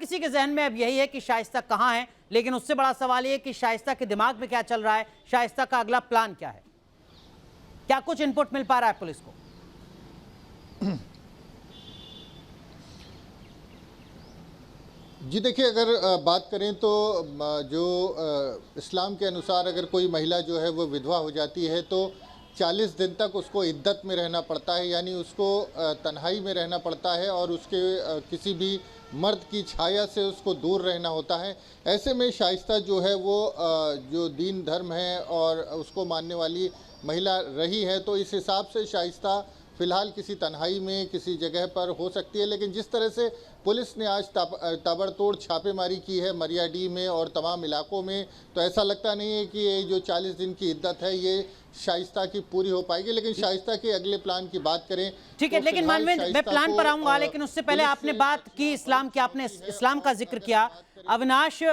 किसी के जहन में अब यही है कि शाइस्ता कहां है, लेकिन उससे बड़ा सवाल यह कि शाइस्ता के दिमाग में क्या चल रहा है, शाइस्ता का अगला प्लान क्या है। क्या कुछ इनपुट मिल पा रहा है पुलिस को? जी देखिए, अगर बात करें तो जो इस्लाम के अनुसार अगर कोई महिला जो है वो विधवा हो जाती है तो 40 दिन तक उसको इद्दत में रहना पड़ता है, यानी उसको तन्हाई में रहना पड़ता है और उसके किसी भी मर्द की छाया से उसको दूर रहना होता है। ऐसे में शाइस्ता जो है वो जो दीन धर्म है और उसको मानने वाली महिला रही है, तो इस हिसाब से शाइस्ता फ़िलहाल किसी तन्हाई में किसी जगह पर हो सकती है। लेकिन जिस तरह से पुलिस ने आज ताबड़तोड़ छापेमारी की है मरियाडीह में और तमाम इलाकों में, तो ऐसा लगता नहीं है कि ये जो 40 दिन की इद्दत है ये शाइस्ता की पूरी हो पाएगी। लेकिन शाइस्ता के अगले प्लान की बात करें, ठीक है, तो लेकिन मानवेंद्र, मैं प्लान पर आऊंगा, लेकिन उससे पहले आपने बात की इस्लाम की, आपने इस्लाम का जिक्र किया। अविनाश,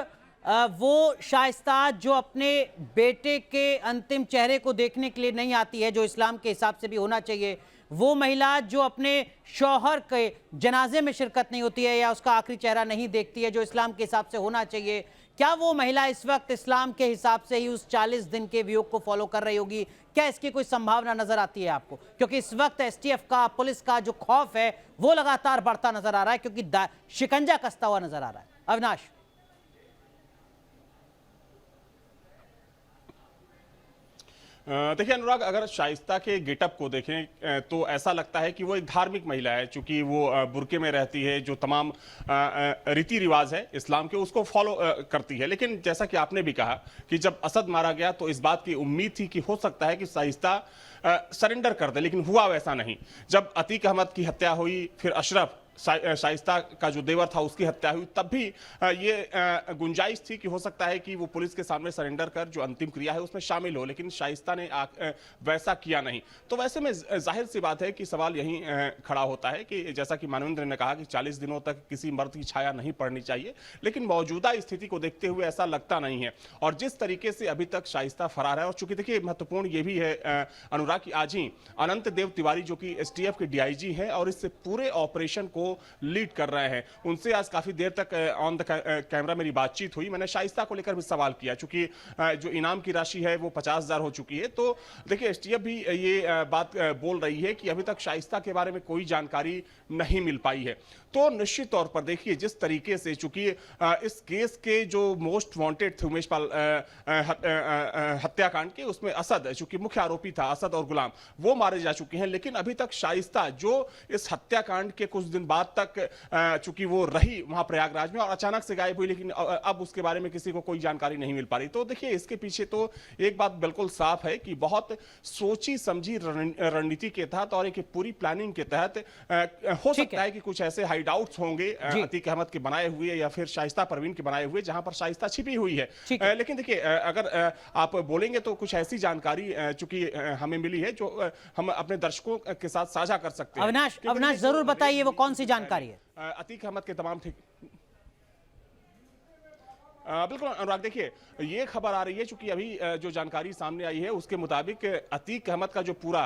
वो शाइस्ता जो अपने बेटे के अंतिम चेहरे को देखने के लिए नहीं आती है, जो इस्लाम के हिसाब से भी होना चाहिए, वो महिला जो अपने शौहर के जनाजे में शिरकत नहीं होती है या उसका आखिरी चेहरा नहीं देखती है, जो इस्लाम के हिसाब से होना चाहिए, क्या वो महिला इस वक्त इस्लाम के हिसाब से ही उस 40 दिन के वियोग को फॉलो कर रही होगी? क्या इसकी कोई संभावना नजर आती है आपको? क्योंकि इस वक्त एसटीएफ का, पुलिस का जो खौफ है वो लगातार बढ़ता नजर आ रहा है, क्योंकि शिकंजा कसता हुआ नजर आ रहा है। अविनाश, देखिए अनुराग, अगर शाइस्ता के गेटअप को देखें तो ऐसा लगता है कि वो एक धार्मिक महिला है, चूंकि वो बुर्के में रहती है, जो तमाम रीति रिवाज है इस्लाम के उसको फॉलो करती है। लेकिन जैसा कि आपने भी कहा कि जब असद मारा गया तो इस बात की उम्मीद थी कि हो सकता है कि शाइस्ता सरेंडर कर दे, लेकिन हुआ वैसा नहीं। जब अतीक अहमद की हत्या हुई, फिर अशरफ शाइस्ता का जो देवर था उसकी हत्या हुई, तब भी ये गुंजाइश थी कि हो सकता है कि वो पुलिस के सामने सरेंडर कर जो अंतिम क्रिया है उसमें शामिल हो, लेकिन शाइस्ता ने वैसा किया नहीं। तो वैसे में जाहिर सी बात है कि सवाल यहीं खड़ा होता है कि जैसा कि मानवेंद्र ने कहा कि 40 दिनों तक किसी मर्द की छाया नहीं पड़नी चाहिए, लेकिन मौजूदा स्थिति को देखते हुए ऐसा लगता नहीं है। और जिस तरीके से अभी तक शाइस्ता फरार है, और चूंकि देखिए महत्वपूर्ण ये भी है अनुराग की आज ही अनंत देव तिवारी जो कि एसटीएफ के डीआईजी हैं और इस पूरे ऑपरेशन को लीड कर रहे हैं, उनसे आज काफी देर तक ऑन द कैमरा मेरी बातचीत हुई। मैंने शाइस्ता को लेकर भी सवाल किया, चूंकि जो इनाम की राशि है वो 50,000 हो चुकी है। तो देखिए एसटीएफ भी ये बात बोल रही है कि अभी तक शाइस्ता के बारे में कोई जानकारी नहीं मिल पाई है। तो निश्चित तौर पर देखिए जिस तरीके से, चूंकि इस केस के जो मोस्ट वांटेड थे उमेश पाल हत्याकांड के, उसमें असद चूंकि मुख्य आरोपी था, असद और गुलाम वो मारे जा चुके हैं, लेकिन अभी तक शाइस्ता जो इस हत्याकांड के कुछ दिन बाद तक चूंकि वो रही वहां प्रयागराज में और अचानक से गायब हुई, लेकिन अब उसके बारे में किसी को कोई जानकारी नहीं मिल पा रही। तो देखिए इसके पीछे तो एक बात बिल्कुल साफ है कि बहुत सोची समझी रणनीति के तहत और एक पूरी प्लानिंग के तहत हो सकता है कि कुछ ऐसे हाइडआउट्स होंगे अतीक अहमद के बनाए हुए या फिर शाइस्ता परवीन के बनाए हुए जहां पर शाइस्ता छिपी हुई है। लेकिन देखिए अगर आप बोलेंगे तो कुछ ऐसी जानकारी चूंकि हमें मिली है जो हम अपने दर्शकों के साथ साझा कर सकते हैं। अविनाश जरूर बताइए वो कौन सी जानकारी है? अतीक अहमद के तमाम बिल्कुल अनुराग, देखिए ये खबर आ रही है चूंकि अभी जो जानकारी सामने आई है उसके मुताबिक अतीक अहमद का जो पूरा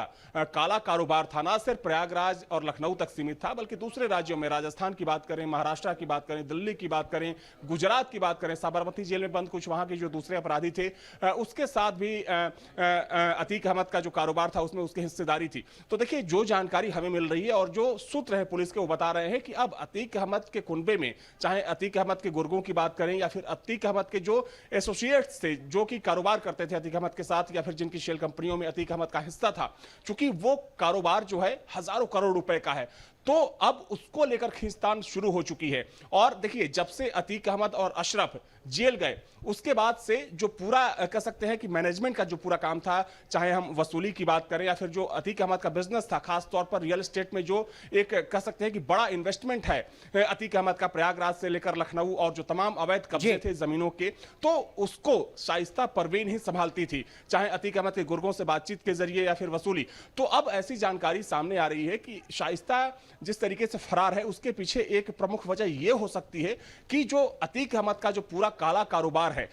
काला कारोबार था ना सिर्फ प्रयागराज और लखनऊ तक सीमित था, बल्कि दूसरे राज्यों में, राजस्थान की बात करें, महाराष्ट्र की बात करें, दिल्ली की बात करें, गुजरात की बात करें, साबरमती जेल में बंद कुछ वहां के जो दूसरे अपराधी थे उसके साथ भी अतीक अहमद का जो कारोबार था उसमें उसकी हिस्सेदारी थी। तो देखिए जो जानकारी हमें मिल रही है और जो सूत्र है पुलिस के वो बता रहे हैं कि अब अतीक अहमद के कुनबे में, चाहे अतीक अहमद के गुर्गों की बात करें या फिर अतीक अहमद के जो एसोसिएट्स थे जो कि कारोबार करते थे अतीक अहमद के साथ या फिर जिनकी शेल कंपनियों में अतीक अहमद का हिस्सा था, चूंकि वो कारोबार जो है हजारों करोड़ रुपए का है, तो अब उसको लेकर खींचतान शुरू हो चुकी है। और देखिए जब से अतीक अहमद और अशरफ जेल गए उसके बाद से जो पूरा कह सकते हैं कि मैनेजमेंट का जो पूरा काम था, चाहे हम वसूली की बात करें या फिर जो अतीक अहमद का बिजनेस था, खास तौर पर रियल एस्टेट में जो एक कह सकते हैं कि बड़ा इन्वेस्टमेंट है अतीक अहमद का प्रयागराज से लेकर लखनऊ और जो तमाम अवैध कब्जे थे जमीनों के, तो उसको शाइस्ता परवीन ही संभालती थी, चाहे अतीक अहमद के गुर्गों से बातचीत के जरिए या फिर वसूली। तो अब ऐसी जानकारी सामने आ रही है कि शाइस्ता जिस तरीके से फरार है उसके पीछे एक प्रमुख वजह यह हो सकती है कि जो अतीक अहमद का जो पूरा काला कारोबार है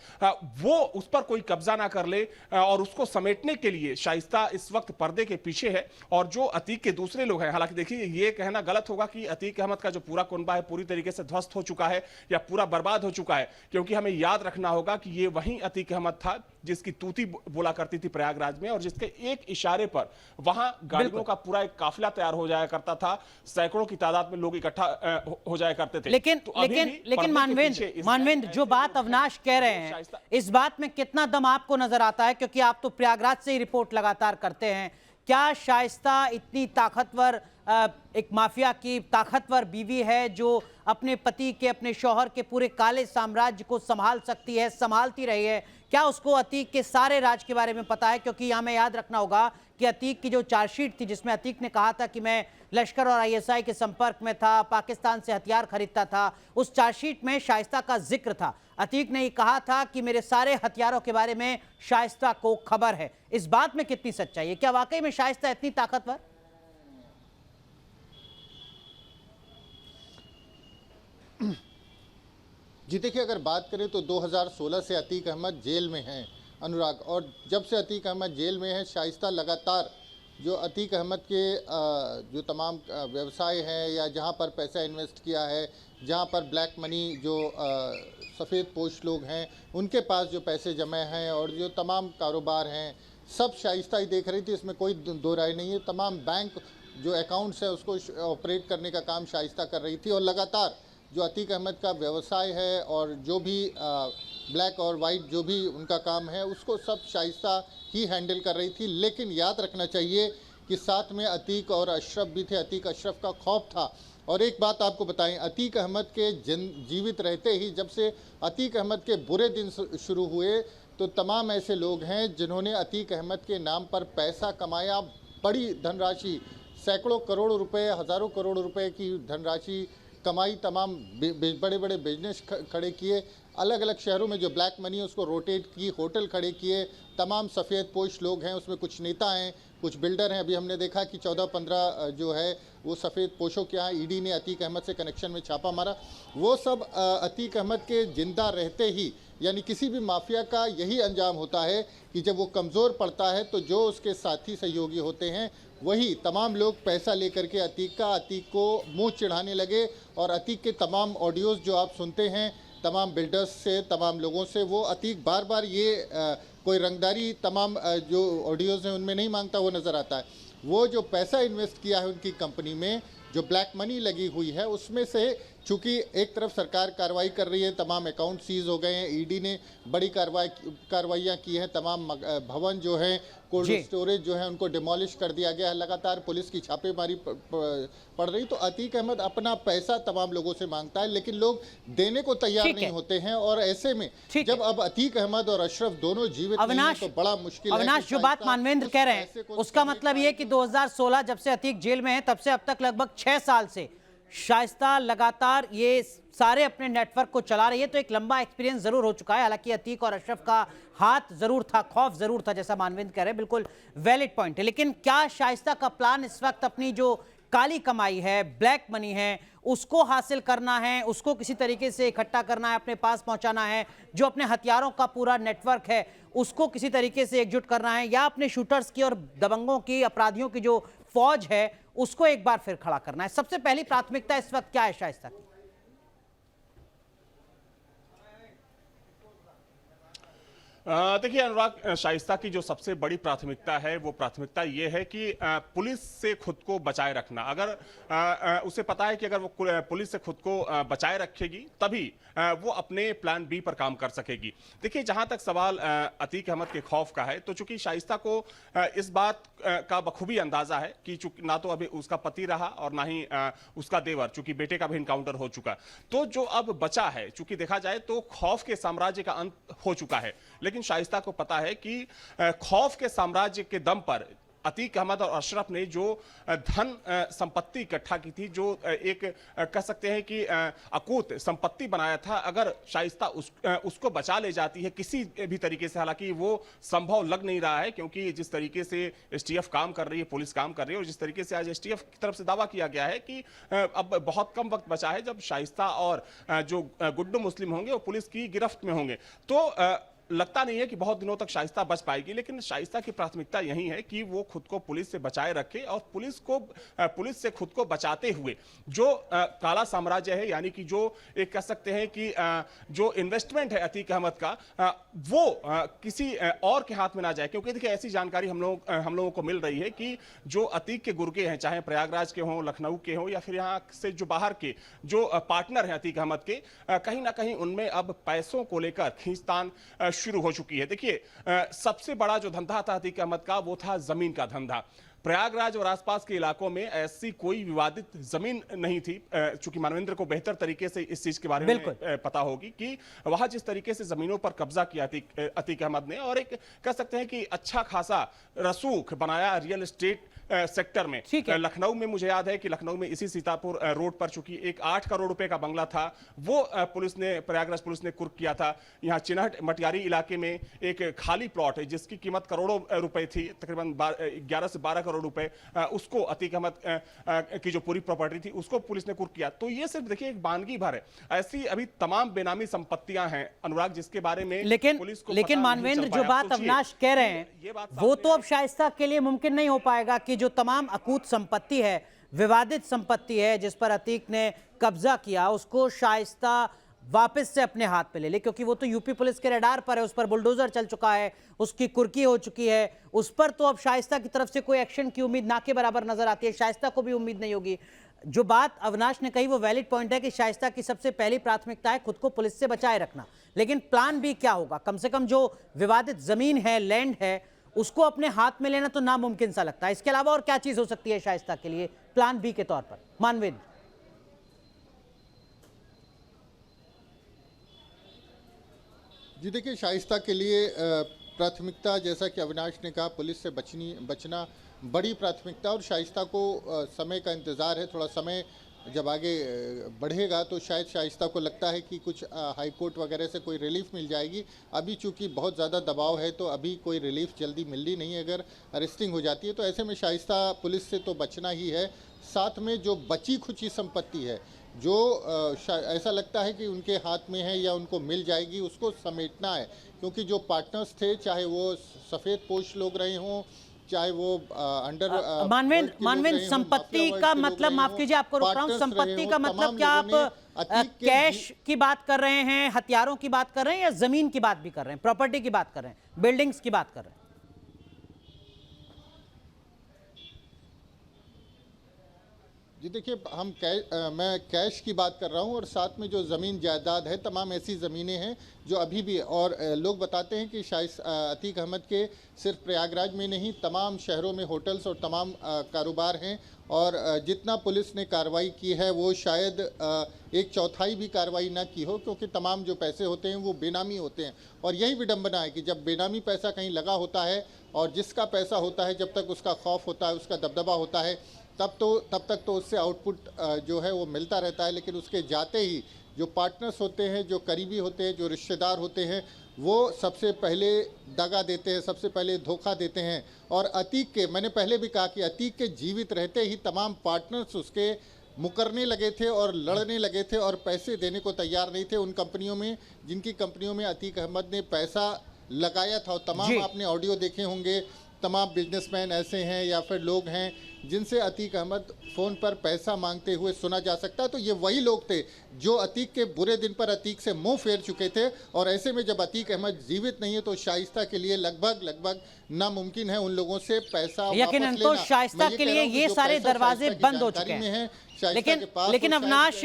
वो उस पर कोई कब्जा ना कर ले और उसको समेटने के लिए शाइस्ता इस वक्त पर्दे के पीछे है। और जो अतीक के दूसरे लोग हैं, हालांकि देखिए ये कहना गलत होगा कि अतीक अहमद का जो पूरा कुनबा है पूरी तरीके से ध्वस्त हो चुका है या पूरा बर्बाद हो चुका है, क्योंकि हमें याद रखना होगा कि ये वही अतीक अहमद था जिसकी तूती बोला करती थी प्रयागराज में और जिसके एक इशारे पर वहां गाड़ियों का पूरा एक काफिला तैयार हो जाया करता था, सैकड़ों की तादाद में लोग इकट्ठा हो जाया करते थे। लेकिन मानवेंद्र जो बात अविनाश कह रहे हैं इस बात में कितना दम आपको नजर आता है, क्योंकि आप तो प्रयागराज से ही रिपोर्ट लगातार करते हैं। क्या शाइस्ता इतनी ताकतवर एक माफिया की ताकतवर बीवी है जो अपने पति के, अपने शौहर के पूरे काले साम्राज्य को संभाल सकती है, संभालती रही है? क्या उसको अतीक के सारे राज के बारे में पता है? क्योंकि यहां में याद रखना होगा कि अतीक की जो चार्जशीट थी जिसमें अतीक ने कहा था कि मैं लश्कर और आईएसआई के संपर्क में था, पाकिस्तान से हथियार खरीदता था, उस चार्जशीट में शाइस्ता का जिक्र था। अतीक ने कहा था कि मेरे सारे हथियारों के बारे में शाइस्ता को खबर है। इस बात में कितनी सच्चाई है? क्या वाकई में शाइस्ता इतनी ताकतवर? जी देखिए, अगर बात करें तो 2016 से अतीक अहमद जेल में हैं अनुराग, और जब से अतीक अहमद जेल में है शाइस्ता लगातार जो अतीक अहमद के जो तमाम व्यवसाय हैं या जहां पर पैसा इन्वेस्ट किया है, जहां पर ब्लैक मनी जो सफ़ेद पोश लोग हैं उनके पास जो पैसे जमे हैं और जो तमाम कारोबार हैं सब शाइस्ता ही देख रही थी, इसमें कोई दो राय नहीं है। तमाम बैंक जो अकाउंट्स है उसको ऑपरेट करने का काम शाइस्ता कर रही थी और लगातार जो अतीक अहमद का व्यवसाय है और जो भी ब्लैक और वाइट जो भी उनका काम है उसको सब शाइस्ता ही हैंडल कर रही थी। लेकिन याद रखना चाहिए कि साथ में अतीक और अशरफ भी थे, अतीक अशरफ का खौफ था। और एक बात आपको बताएं, अतीक अहमद के जीवित रहते ही जब से अतीक अहमद के बुरे दिन शुरू हुए तो तमाम ऐसे लोग हैं जिन्होंने अतीक अहमद के नाम पर पैसा कमाया, बड़ी धनराशि, सैकड़ों करोड़ रुपए, हज़ारों करोड़ रुपए की धनराशि कमाई, तमाम बड़े बड़े बिजनेस खड़े किए, अलग अलग शहरों में जो ब्लैक मनी है उसको रोटेट की, होटल खड़े किए। तमाम सफ़ेद पोश लोग हैं, उसमें कुछ नेता हैं, कुछ बिल्डर हैं। अभी हमने देखा कि 14-15 जो है वो सफ़ेद पोशों के यहाँ ईडी ने अतीक अहमद से कनेक्शन में छापा मारा। वो सब अतीक अहमद के जिंदा रहते ही, यानी किसी भी माफिया का यही अंजाम होता है कि जब वो कमज़ोर पड़ता है तो जो उसके साथी सहयोगी होते हैं वही तमाम लोग पैसा लेकर के अतीक को मुंह चिढ़ाने लगे। और अतीक के तमाम ऑडियोज़ जो आप सुनते हैं तमाम बिल्डर्स से, तमाम लोगों से, वो अतीक बार बार ये कोई रंगदारी तमाम जो ऑडियोज़ हैं उनमें नहीं मांगता, वो नज़र आता है। वो जो पैसा इन्वेस्ट किया है उनकी कंपनी में, जो ब्लैक मनी लगी हुई है, उसमें से चूँकि एक तरफ सरकार कार्रवाई कर रही है, तमाम अकाउंट सीज हो गए हैं, ईडी ने बड़ी कार्रवाइयाँ की हैं, तमाम भवन जो हैं, कोल्ड स्टोरेज जो है उनको डिमोलिश कर दिया गया है, लगातार पुलिस की छापेमारी पड़ रही। तो अतीक अहमद अपना पैसा तमाम लोगों से मांगता है लेकिन लोग देने को तैयार नहीं होते हैं। और ऐसे में जब अब अतीक अहमद और अशरफ दोनों जीवित नहीं हैं तो बड़ा मुश्किल है। अविनाश, जो बात मानवेंद्र कह रहे हैं उसका मतलब ये कि 2016 जब से अतीक जेल में है तब से अब तक लगभग 6 साल से शाइस्ता लगातार ये सारे अपने नेटवर्क को चला रही है। तो एक लंबा एक्सपीरियंस जरूर हो चुका है। हालांकि अतीक और अशरफ का हाथ जरूर था, खौफ जरूर था, जैसा मानवेंद्र कह रहे हैं, बिल्कुल वैलिड पॉइंट है। लेकिन क्या शाइस्ता का प्लान इस वक्त अपनी जो काली कमाई है, ब्लैक मनी है, उसको हासिल करना है, उसको किसी तरीके से इकट्ठा करना है, अपने पास पहुंचाना है, जो अपने हथियारों का पूरा नेटवर्क है उसको किसी तरीके से एकजुट करना है, या अपने शूटर्स की और दबंगों की, अपराधियों की जो फौज है उसको एक बार फिर खड़ा करना है? सबसे पहली प्राथमिकता इस वक्त क्या है शाइस्ता की? देखिए अनुराग, शाइस्ता की जो सबसे बड़ी प्राथमिकता है वो प्राथमिकता ये है कि पुलिस से खुद को बचाए रखना। अगर उसे पता है कि अगर वो पुलिस से खुद को बचाए रखेगी तभी वो अपने प्लान बी पर काम कर सकेगी। देखिए, जहां तक सवाल अतीक अहमद के खौफ का है तो चूंकि शाइस्ता को इस बात का बखूबी अंदाजा है कि चूंकि ना तो अभी उसका पति रहा और ना ही उसका देवर, चूंकि बेटे का भी इनकाउंटर हो चुका, तो जो अब बचा है, चूंकि देखा जाए तो खौफ के साम्राज्य का अंत हो चुका है। लेकिन शाइस्ता को पता है कि खौफ के साम्राज्य के दम पर अतीक अहमद और अशरफ ने जो धन संपत्ति इकट्ठा की थी, जो एक कह सकते हैं कि अकूत संपत्ति बनाया था, अगर शाइस्ता उसको बचा ले जाती है किसी भी तरीके से, हालांकि वो संभव लग नहीं रहा है क्योंकि जिस तरीके से एसटीएफ काम कर रही है, पुलिस काम कर रही है, और जिस तरीके से आज एसटीएफ की तरफ से दावा किया गया है कि अब बहुत कम वक्त बचा है जब शाइस्ता और जो गुड्डू मुस्लिम होंगे वो पुलिस की गिरफ्त में होंगे, तो लगता नहीं है कि बहुत दिनों तक शाइस्ता बच पाएगी। लेकिन शाइस्ता की प्राथमिकता यही है कि वो खुद को पुलिस से बचाए रखे और पुलिस से खुद को बचाते हुए जो काला साम्राज्य है, यानी कि जो एक कह सकते हैं कि जो इन्वेस्टमेंट है अतीक अहमद का, वो किसी और के हाथ में ना जाए। क्योंकि देखिए ऐसी जानकारी हम लोगों को मिल रही है कि जो अतीक के गुर्गे हैं, चाहे प्रयागराज के हों, लखनऊ के हों, या फिर यहाँ से जो बाहर के जो पार्टनर हैं अतीक अहमद के, कहीं ना कहीं उनमें अब पैसों को लेकर खींचतान शुरू हो चुकी है। देखिए सबसे बड़ा जो धंधा था अतीक अहमद का, वो था जमीन का धंधा। प्रयागराज और आसपास के इलाकों में ऐसी कोई विवादित जमीन नहीं थी, चूंकि मानवेंद्र को बेहतर तरीके से इस चीज के बारे में पता होगी कि वहां जिस तरीके से जमीनों पर कब्जा किया अतीक अहमद ने, और एक कह सकते हैं कि अच्छा खासा रसूख बनाया रियल एस्टेट सेक्टर में। लखनऊ में मुझे याद है कि लखनऊ में इसी सीतापुर रोड पर चूंकि एक 8 करोड़ रुपए का बंगला था, वो प्रयागराज पुलिस ने कुर्क किया था। यहाँ चिन्हट मटियारी इलाके में एक खाली प्लॉट है जिसकी कीमत करोड़ों रुपए थी, तकरीबन 11 से 12 करोड़ रुपए, उसको अतीक अहमद की जो पूरी प्रॉपर्टी थी उसको पुलिस ने कुर्क किया। तो ये सिर्फ देखिए एक बानगी भर है, ऐसी अभी तमाम बेनामी संपत्तियां हैं अनुराग, जिसके बारे में लेकिन मानवेंद्र जो बात अविनाश कह रहे हैं वो तो अब शाइस्ता के लिए मुमकिन नहीं हो पाएगा कि जो तमाम अकूत संपत्ति है, विवादित संपत्ति है जिस पर अतीक ने कब्जा किया, उसको शाइस्ता वापस से अपने हाथ पे ले ले, क्योंकि वो तो यूपी पुलिस के रडार पर है, उस पर बुलडोजर चल चुका है, उसकी कुर्की हो चुकी है, उस पर तो अब शाइस्ता की तरफ से कोई एक्शन की उम्मीद ना के बराबर नजर आती है, शाइस्ता को भी उम्मीद नहीं होगी। जो बात अविनाश ने कही वो वैलिड पॉइंट है कि शाइस्ता की सबसे पहली प्राथमिकता है खुद को पुलिस से बचाए रखना, लेकिन प्लान बी क्या होगा? कम से कम जो विवादित जमीन है, लैंड है, उसको अपने हाथ में लेना तो नामुमकिन सा लगता है। इसके अलावा और क्या चीज हो सकती है शाइस्ता के लिए प्लान बी के तौर पर, मानवेंद्र? जी देखिए, शाइस्ता के लिए प्राथमिकता, जैसा कि अविनाश ने कहा, पुलिस से बचना बड़ी प्राथमिकता, और शाइस्ता को समय का इंतज़ार है। थोड़ा समय जब आगे बढ़ेगा तो शायद शाइस्ता को लगता है कि कुछ हाई कोर्ट वगैरह से कोई रिलीफ मिल जाएगी। अभी चूंकि बहुत ज़्यादा दबाव है तो अभी कोई रिलीफ जल्दी मिलनी नहीं है अगर अरेस्टिंग हो जाती है, तो ऐसे में शाइस्ता पुलिस से तो बचना ही है। साथ में जो बची खुची संपत्ति है, जो ऐसा लगता है कि उनके हाथ में है या उनको मिल जाएगी, उसको समेटना है। क्योंकि जो पार्टनर्स थे, चाहे वो सफ़ेद पोश लोग रहे हों, चाहे वो अंडर मानवेंद्र संपत्ति का मतलब, माफ कीजिए आपको रोक रहा हूं, संपत्ति का मतलब क्या आप कैश की बात कर रहे हैं, हथियारों की बात कर रहे हैं, या जमीन की बात भी कर रहे हैं, प्रॉपर्टी की बात कर रहे हैं, बिल्डिंग्स की बात कर रहे हैं? जी देखिए, मैं कैश की बात कर रहा हूं, और साथ में जो ज़मीन जायदाद है, तमाम ऐसी ज़मीनें हैं जो अभी भी, और लोग बताते हैं कि शायद अतीक अहमद के सिर्फ प्रयागराज में नहीं, तमाम शहरों में होटल्स और तमाम कारोबार हैं, और जितना पुलिस ने कार्रवाई की है वो शायद 1/4 भी कार्रवाई ना की हो, क्योंकि तमाम जो पैसे होते हैं वो बेनामी होते हैं। और यही विडंबना है कि जब बेनामी पैसा कहीं लगा होता है, और जिसका पैसा होता है, जब तक उसका खौफ होता है, उसका दबदबा होता है, तब तक तो उससे आउटपुट जो है वो मिलता रहता है। लेकिन उसके जाते ही जो पार्टनर्स होते हैं, जो करीबी होते हैं, जो रिश्तेदार होते हैं, वो सबसे पहले दगा देते हैं, सबसे पहले धोखा देते हैं। और अतीक के, मैंने पहले भी कहा कि अतीक के जीवित रहते ही तमाम पार्टनर्स उसके मुकरने लगे थे और लड़ने लगे थे और पैसे देने को तैयार नहीं थे उन कंपनियों में, जिनकी कंपनियों में अतीक अहमद ने पैसा लगाया था। और तमाम आपने ऑडियो देखे होंगे, तमाम बिजनेसमैन ऐसे हैं या फिर लोग हैं जिनसे अतीक अहमद फ़ोन पर पैसा मांगते हुए सुना जा सकता है। तो ये वही लोग थे जो अतीक के बुरे दिन पर अतीक से मुंह फेर चुके थे, और ऐसे में जब अतीक अहमद जीवित नहीं है तो शाइस्ता के लिए लगभग नामुमकिन है उन लोगों से पैसा वापस लेना। तो शाइस्ता के लिए ये सारे दरवाजे बंद हो चुके हैं, लेकिन अविनाश,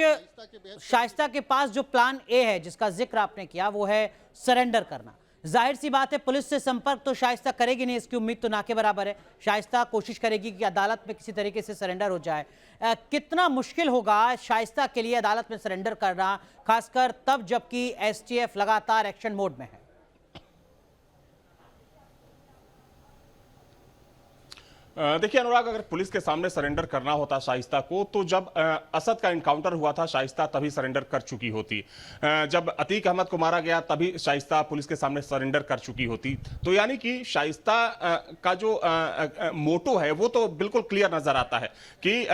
शाइस्ता के पास जो प्लान ए है जिसका जिक्र आपने किया, वो है सरेंडर करना। जाहिर सी बात है, पुलिस से संपर्क तो शाइस्ता करेगी नहीं, इसकी उम्मीद तो ना के बराबर है। शाइस्ता कोशिश करेगी कि अदालत में किसी तरीके से सरेंडर हो जाए। कितना मुश्किल होगा शाइस्ता के लिए अदालत में सरेंडर करना, खासकर तब जबकि एसटीएफ लगातार एक्शन मोड में है? देखिए अनुराग, अगर पुलिस के सामने सरेंडर करना होता शाइस्ता को, तो जब असद का इनकाउंटर हुआ था शाइस्ता तभी सरेंडर कर चुकी होती। जब अतीक अहमद को मारा गया तभी शाइस्ता पुलिस के सामने सरेंडर कर चुकी होती। तो यानी कि शाइस्ता का जो मोटो है वो तो बिल्कुल क्लियर नजर आता है कि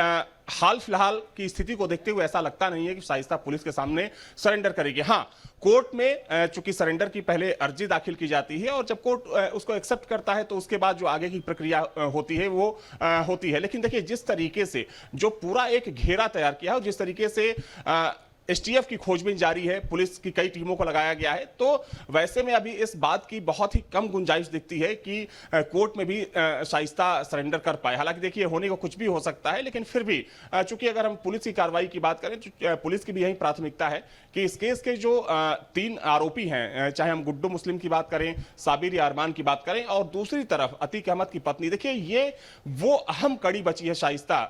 हाल फिलहाल की स्थिति को देखते हुए ऐसा लगता नहीं है कि शाइस्ता पुलिस के सामने सरेंडर करेगी। हाँ, कोर्ट में चूंकि सरेंडर की पहले अर्जी दाखिल की जाती है और जब कोर्ट उसको एक्सेप्ट करता है तो उसके बाद जो आगे की प्रक्रिया होती है वो होती है। लेकिन देखिए, जिस तरीके से जो पूरा एक घेरा तैयार किया है और जिस तरीके से एसटीएफ की खोजबीन जारी है, पुलिस की कई टीमों को लगाया गया है, तो वैसे में अभी इस बात की बहुत ही कम गुंजाइश दिखती है कि कोर्ट में भी शाइस्ता सरेंडर कर पाए। हालांकि देखिए, होने को कुछ भी हो सकता है, लेकिन फिर भी चूंकि अगर हम पुलिस की कार्रवाई की बात करें तो पुलिस की भी यही प्राथमिकता है कि इस केस के जो 3 आरोपी हैं, चाहे हम गुड्डू मुस्लिम की बात करें, साबिर अरमान की बात करें और दूसरी तरफ अतीक अहमद की पत्नी, देखिए ये वो अहम कड़ी बची है शाइस्ता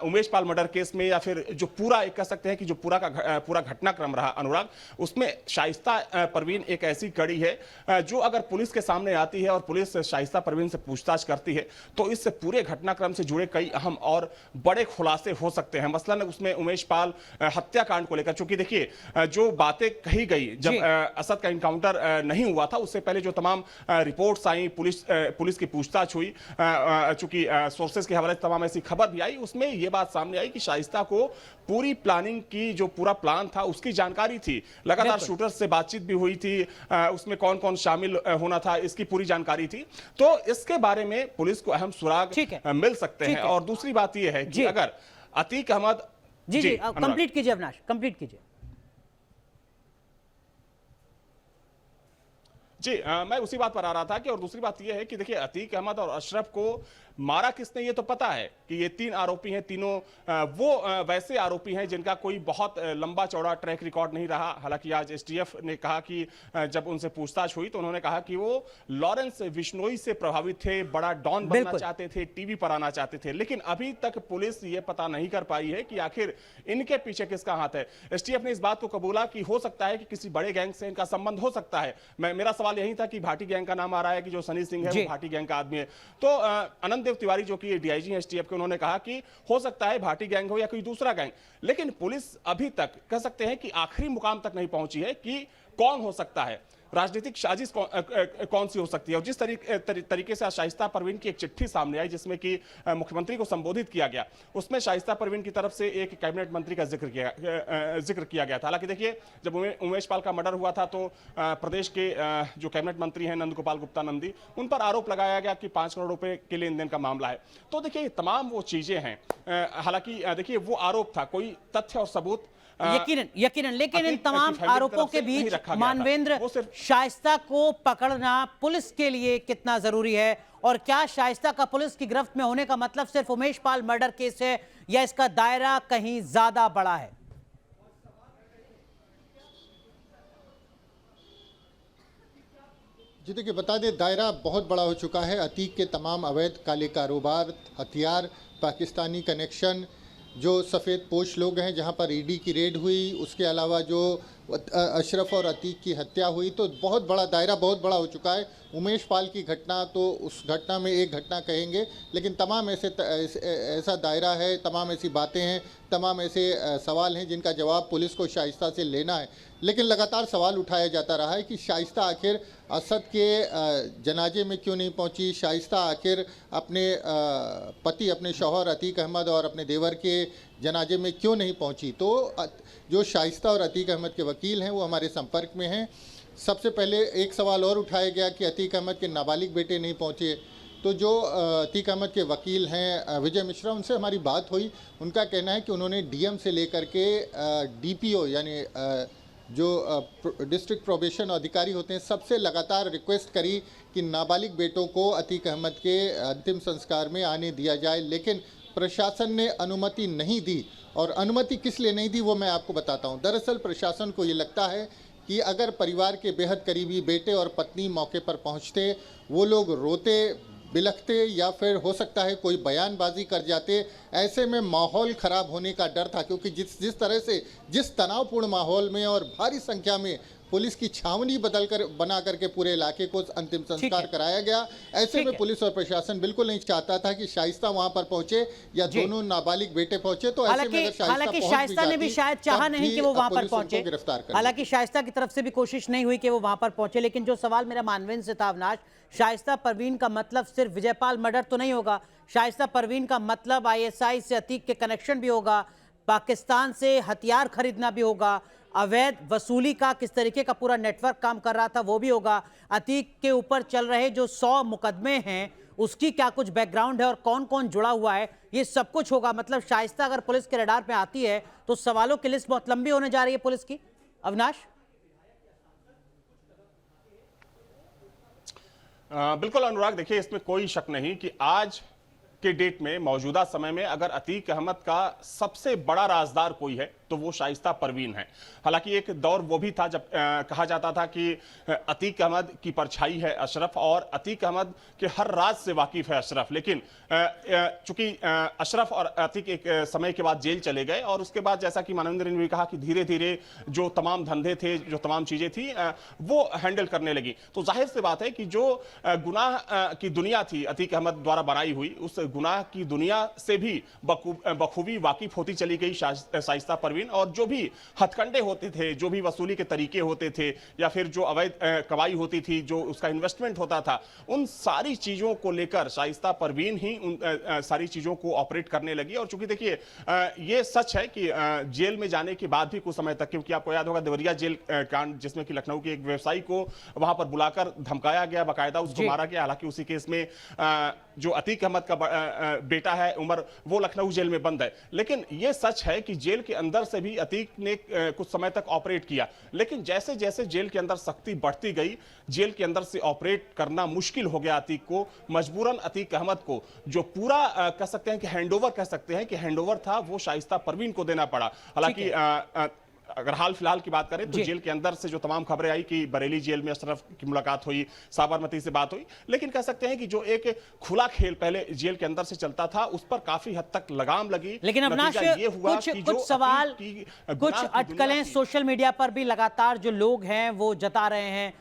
उमेश पाल मर्डर केस में, या फिर जो पूरा एक कह सकते हैं कि जो पूरा घटनाक्रम रहा अनुराग, उसमें शाइस्ता परवीन एक ऐसी कड़ी है जो अगर पुलिस के सामने आती है और पुलिस शाइस्ता परवीन से पूछताछ करती है तो इस पूरे घटनाक्रम से जुड़े कई अहम और बड़े खुलासे हो सकते हैं। मसलन उसमें उमेश पाल हत्याकांड को लेकर, चूंकि देखिए जो बातें कही गई जब असद का इनकाउंटर नहीं हुआ था, उससे पहले जो तमाम रिपोर्ट्स आई, पुलिस की पूछताछ हुई, चूंकि सोर्सेस के हवाले से तमाम ऐसी खबर भी आई, उसमें यह बात सामने आई कि शाइस्ता को पूरी प्लानिंग की जो पूरा प्लान था उसकी जानकारी थी। लगातार शूटर्स से बातचीत भी हुई थी, उसमें कौन कौन शामिल होना था इसकी पूरी जानकारी थी। तो इसके बारे में पुलिस को अहम सुराग मिल सकते हैं। और दूसरी बात यह है कि अगर अतीक अहमद जी कंप्लीट कीजिए अविनाश, कंप्लीट कीजिए। जी मैं उसी बात पर आ रहा था कि और दूसरी बात यह है कि देखिए, अतीक अहमद और अशरफ को मारा किसने ये तो पता है कि ये 3 आरोपी हैं, तीनों वो वैसे आरोपी हैं जिनका कोई बहुत लंबा चौड़ा ट्रैक रिकॉर्ड नहीं रहा। हालांकि आज एसटीएफ ने कहा कि जब उनसे पूछताछ हुई तो उन्होंने कहा कि वो लॉरेंस बिश्नोई से प्रभावित थे, बड़ा डॉन बनना चाहते थे, टीवी पर आना चाहते थे। लेकिन अभी तक पुलिस ये पता नहीं कर पाई है कि आखिर इनके पीछे किसका हाथ है। एसटीएफ ने इस बात को कबूला कि हो सकता है कि किसी बड़े गैंग से इनका संबंध हो सकता है। मेरा सवाल यही था कि भाटी गैंग का नाम आ रहा है कि जो सनी सिंह है वो भाटी गैंग का आदमी है। तो अनंत तिवारी जो कि डीआईजी एसटीएफ के, उन्होंने कहा कि हो सकता है भाटी गैंग हो या कोई दूसरा गैंग। लेकिन पुलिस अभी तक कह सकते हैं कि आखिरी मुकाम तक नहीं पहुंची है कि कौन हो सकता है, राजनीतिक साजिश कौन सी हो सकती है। और जिस तरीके से शाइस्ता परवीन की एक चिट्ठी सामने आई जिसमें कि मुख्यमंत्री को संबोधित किया गया, उसमें शाइस्ता परवीन की तरफ से एक कैबिनेट मंत्री का जिक्र किया गया था। हालांकि देखिए, जब उमेश पाल का मर्डर हुआ था तो प्रदेश के जो कैबिनेट मंत्री हैं नंद गोपाल गुप्ता नंदी, उन पर आरोप लगाया गया कि 5 करोड़ रुपए के लेन देन का मामला है। तो देखिए, तमाम वो चीजें हैं। हालांकि देखिए, वो आरोप था, कोई तथ्य और सबूत यकीनन, लेकिन इन तमाम आरोपों के बीच मानवेंद्र, शाइस्ता को पकड़ना पुलिस के लिए कितना जरूरी है, और क्या शाइस्ता का पुलिस की गिरफ्त में होने का मतलब सिर्फ उमेश पाल मर्डर केस है या इसका दायरा कहीं ज्यादा बड़ा है? जी देखिए, बता दें, दायरा बहुत बड़ा हो चुका है। अतीक के तमाम अवैध काले कारोबार, हथियार, पाकिस्तानी कनेक्शन, जो सफ़ेद पोश लोग हैं, जहां पर ईडी की रेड हुई, उसके अलावा जो अशरफ और अतीक की हत्या हुई, तो बहुत बड़ा दायरा, बहुत बड़ा हो चुका है। उमेश पाल की घटना तो उस घटना में एक घटना कहेंगे, लेकिन तमाम ऐसा दायरा है, तमाम ऐसी बातें हैं, तमाम ऐसे सवाल हैं जिनका जवाब पुलिस को शाइस्ता से लेना है। लेकिन लगातार सवाल उठाया जाता रहा है कि शाइस्ता आखिर असद के जनाजे में क्यों नहीं पहुंची, शाइस्ता आखिर अपने पति, अपने शौहर अतीक अहमद और अपने देवर के जनाजे में क्यों नहीं पहुंची। तो जो शाइस्ता और अतीक अहमद के वकील हैं वो हमारे संपर्क में हैं। सबसे पहले एक सवाल और उठाया गया कि अतीक अहमद के नाबालिग बेटे नहीं पहुंचे। तो जो अतीक अहमद के वकील हैं विजय मिश्रा, उनसे हमारी बात हुई। उनका कहना है कि उन्होंने डीएम से लेकर के डीपीओ यानी जो डिस्ट्रिक्ट प्रोबेशन अधिकारी होते हैं, सबसे लगातार रिक्वेस्ट करी कि नाबालिग बेटों को अतीक अहमद के अंतिम संस्कार में आने दिया जाए, लेकिन प्रशासन ने अनुमति नहीं दी। और अनुमति किस लिए नहीं दी वो मैं आपको बताता हूँ। दरअसल प्रशासन को ये लगता है कि अगर परिवार के बेहद करीबी बेटे और पत्नी मौके पर पहुँचते, वो लोग रोते बिलखते या फिर हो सकता है कोई बयानबाजी कर जाते, ऐसे में माहौल खराब होने का डर था, क्योंकि जिस तरह से जिस तनावपूर्ण माहौल में और भारी संख्या में पुलिस की छावनी बना करके पूरे इलाके को अंतिम संस्कार कराया गया, ऐसे में पुलिस और प्रशासन बिल्कुल नहीं चाहता था कि शाइस्ता वहां पर पहुंचे या दोनों नाबालिग बेटे पहुंचे। तो ऐसे में हालांकि शाइस्ता ने भी शायद चाहा नहीं कि वो वहां पर पहुंचे, हालांकि शाइस्ता की तरफ से भी कोशिश नहीं हुई कि वो वहां पर पहुंचे। लेकिन जो सवाल मेरा मानवेंद्र से था अविनाश, शाइस्ता परवीन का मतलब सिर्फ विजयपाल मर्डर तो नहीं होगा, शाइस्ता परवीन का मतलब ISI से अतीक के कनेक्शन भी होगा, पाकिस्तान से हथियार खरीदना भी होगा, अवैध वसूली का किस तरीके का पूरा नेटवर्क काम कर रहा था वो भी होगा, अतीक के ऊपर चल रहे जो 100 मुकदमे हैं उसकी क्या कुछ बैकग्राउंड है और कौन कौन जुड़ा हुआ है, ये सब कुछ होगा। मतलब शाइस्ता अगर पुलिस के रडार पे आती है तो सवालों की लिस्ट बहुत लंबी होने जा रही है पुलिस की। अविनाश? बिल्कुल अनुराग, देखिए इसमें कोई शक नहीं कि आज के डेट में, मौजूदा समय में, अगर अतीक अहमद का सबसे बड़ा राजदार कोई है तो वो शाइस्ता परवीन है। हालांकि एक दौर वो भी था जब कहा जाता था कि अतीक अहमद की परछाई है अशरफ और अतीक अहमद के हर राज से वाकिफ है अशरफ। लेकिन चूंकि अशरफ और अतीक एक समय के बाद जेल चले गए और उसके बाद जैसा कि मानवेंद्र ने भी कहा कि धीरे धीरे जो तमाम धंधे थे, जो तमाम चीजें थी, वो हैंडल करने लगी। तो जाहिर सी बात है कि जो गुनाह की दुनिया थी अतीक अहमद द्वारा बनाई हुई, उस गुनाह की दुनिया से भी बखूबी वाकिफ होती चली गई शाइस्ता परवीन। और जो भी हथकंडे होते थे, जो भी वसूली के तरीके होते थे या फिर जो अवैध कमाई होती थी, जो उसका इन्वेस्टमेंट होता था, उन सारी चीजों को लेकर शाइस्ता परवीन ही उन सारी चीजों को ऑपरेट करने लगी। और चूंकि देखिए ये सच है कि जेल में जाने के बाद भी कुछ समय तक, क्योंकि आपको याद होगा देवरिया जेल कांड जिसमें कि लखनऊ के एक व्यवसायी को वहां पर बुलाकर धमकाया गया, बाकायदा उसको मारा गया। हालांकि उसी केस में जो अतीक अहमद का बेटा है उमर, वो लखनऊ जेल में बंद है। लेकिन यह सच है कि जेल के अंदर से भी अतीक ने कुछ समय तक ऑपरेट किया, लेकिन जैसे जैसे जेल के अंदर सख्ती बढ़ती गई, जेल के अंदर से ऑपरेट करना मुश्किल हो गया अतीक को। मजबूरन अतीक अहमद को जो पूरा कह सकते हैं कि हैंडओवर कह सकते हैं कि हैंडओवर था, वो शाइस्ता परवीन को देना पड़ा। हालांकि अगर हाल फिलहाल की बात करें तो जेल के अंदर से जो तमाम खबरें आई कि बरेली जेल में अशरफ की मुलाकात हुई, साबरमती से बात हुई, लेकिन कह सकते हैं कि जो एक खुला खेल पहले जेल के अंदर से चलता था उस पर काफी हद तक लगाम लगी। लेकिन अविनाश, कुछ सवाल, कुछ अटकलें सोशल मीडिया पर भी लगातार जो लोग हैं वो जता रहे हैं,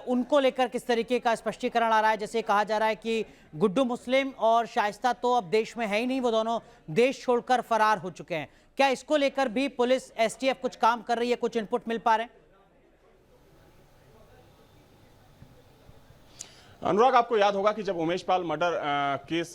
उनको लेकर किस तरीके का स्पष्टीकरण आ रहा है? जैसे कहा जा रहा है कि गुड्डू मुस्लिम और शाइस्ता तो अब देश में है ही नहीं, वो दोनों देश छोड़कर फरार हो चुके हैं। क्या इसको लेकर भी पुलिस, STF कुछ काम कर रही है, कुछ इनपुट मिल पा रहे हैं? अनुराग, आपको याद होगा कि जब उमेश पाल मर्डर केस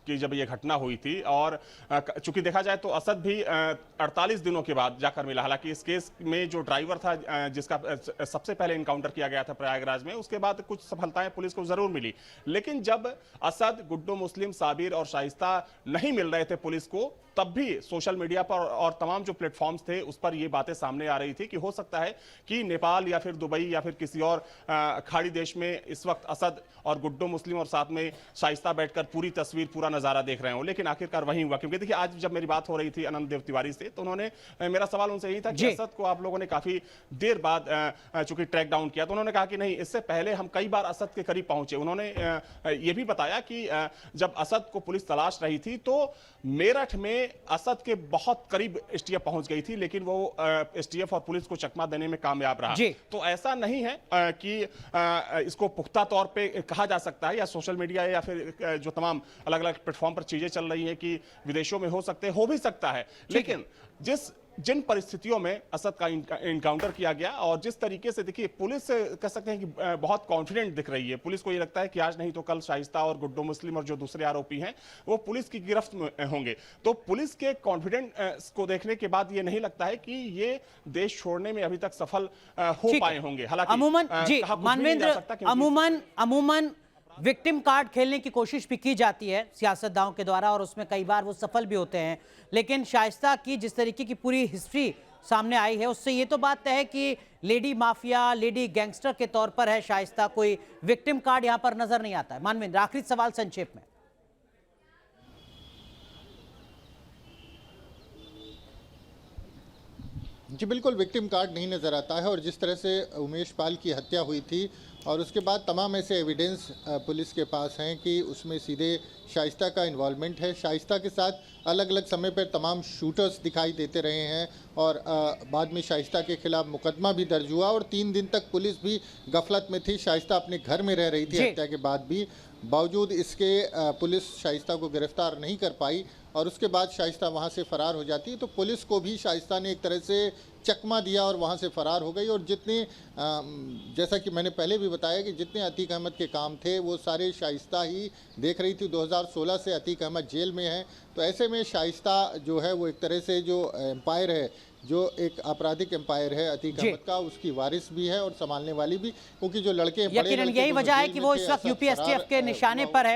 की जब ये घटना हुई थी और चूंकि देखा जाए तो असद भी 48 दिनों के बाद जाकर मिला। हालांकि इस केस में जो ड्राइवर था जिसका सबसे पहले इनकाउंटर किया गया था प्रयागराज में, उसके बाद कुछ सफलताएं पुलिस को जरूर मिली। लेकिन जब असद, गुड्डू मुस्लिम, साबिर और शाइस्ता नहीं मिल रहे थे पुलिस को, तब भी सोशल मीडिया पर और तमाम जो प्लेटफॉर्म्स थे उस पर ये बातें सामने आ रही थी कि हो सकता है कि नेपाल या फिर दुबई या फिर किसी और खाड़ी देश में इस वक्त असद और गुड्डू मुस्लिम और साथ में शाइस्ता बैठकर पूरी तस्वीर, पूरा नजारा देख रहे हो। लेकिन आखिरकार वही हुआ। क्योंकि देखिए आज जब मेरी बात हो रही थी अनंत देव तिवारी से, तो उन्होंने, मेरा सवाल उनसे यही था कि असद को आप लोगों ने काफी देर बाद चूंकि ट्रैक डाउन किया, तो उन्होंने कहा कि नहीं, इससे पहले हम कई बार असद के करीब पहुंचे। उन्होंने ये भी बताया कि जब असद को पुलिस तलाश रही थी तो मेरठ में असद के बहुत करीब STF पहुंच गई थी, लेकिन वो STF और पुलिस को चकमा देने में कामयाब रहा। तो ऐसा नहीं है कि इसको पुख्ता तौर पे कहा जा सकता है, या सोशल मीडिया या फिर जो तमाम अलग अलग प्लेटफॉर्म पर चीजें चल रही हैं कि विदेशों में हो भी सकता है। लेकिन जिन परिस्थितियों में असद का इनकाउंटर किया गया और जिस तरीके से, देखिए पुलिस कह सकते हैं कि बहुत कॉन्फिडेंट दिख रही है। पुलिस को ये लगता है कि आज नहीं तो कल शाइस्ता और गुड्डू मुस्लिम और जो दूसरे आरोपी हैं वो पुलिस की गिरफ्त में होंगे। तो पुलिस के कॉन्फिडेंस को देखने के बाद ये नहीं लगता है कि ये देश छोड़ने में अभी तक सफल हो पाए होंगे। हालांकि अमूमन विक्टिम कार्ड खेलने की कोशिश भी की जाती है सियासतदानों के द्वारा और उसमें कई बार वो सफल भी होते हैं। लेकिन शाइस्ता की जिस तरीके की पूरी हिस्ट्री सामने आई है उससे ये तो बात तय है कि लेडी माफिया, लेडी गैंगस्टर के तौर पर है शाइस्ता, कोई विक्टिम कार्ड यहां पर नजर नहीं आता है। मानवेंद्र, आखिरी सवाल संक्षेप में। जी बिल्कुल, विक्टिम कार्ड नहीं नज़र आता है। और जिस तरह से उमेश पाल की हत्या हुई थी और उसके बाद तमाम ऐसे एविडेंस पुलिस के पास हैं कि उसमें सीधे शाइस्ता का इन्वॉल्वमेंट है। शाइस्ता के साथ अलग अलग समय पर तमाम शूटर्स दिखाई देते रहे हैं और बाद में शाइस्ता के खिलाफ मुकदमा भी दर्ज हुआ और 3 दिन तक पुलिस भी गफलत में थी। शाइस्ता अपने घर में रह रही थी जी। हत्या के बाद भी। बावजूद इसके पुलिस शाइस्ता को गिरफ्तार नहीं कर पाई और उसके बाद शाइस्ता वहां से फरार हो जाती है। तो पुलिस को भी शाइस्ता ने एक तरह से चकमा दिया और वहां से फरार हो गई। और जितने जैसा कि मैंने पहले भी बताया कि जितने अतीक अहमद के काम थे वो सारे शाइस्ता ही देख रही थी। 2016 से अतीक अहमद जेल में है। तो ऐसे में शाइस्ता जो है वो एक तरह से जो एम्पायर है, जो एक आपराधिक एम्पायर है अतीक जी। अहमद का, उसकी वारिस भी है और संभालने वाली भी। क्योंकि जो लड़के बड़े यकीनन लड़के यही जो वजह है जेल कि में वो थे, इस वक्त असद यूपीएसटीएफ फरार के निशाने हुआ पर है।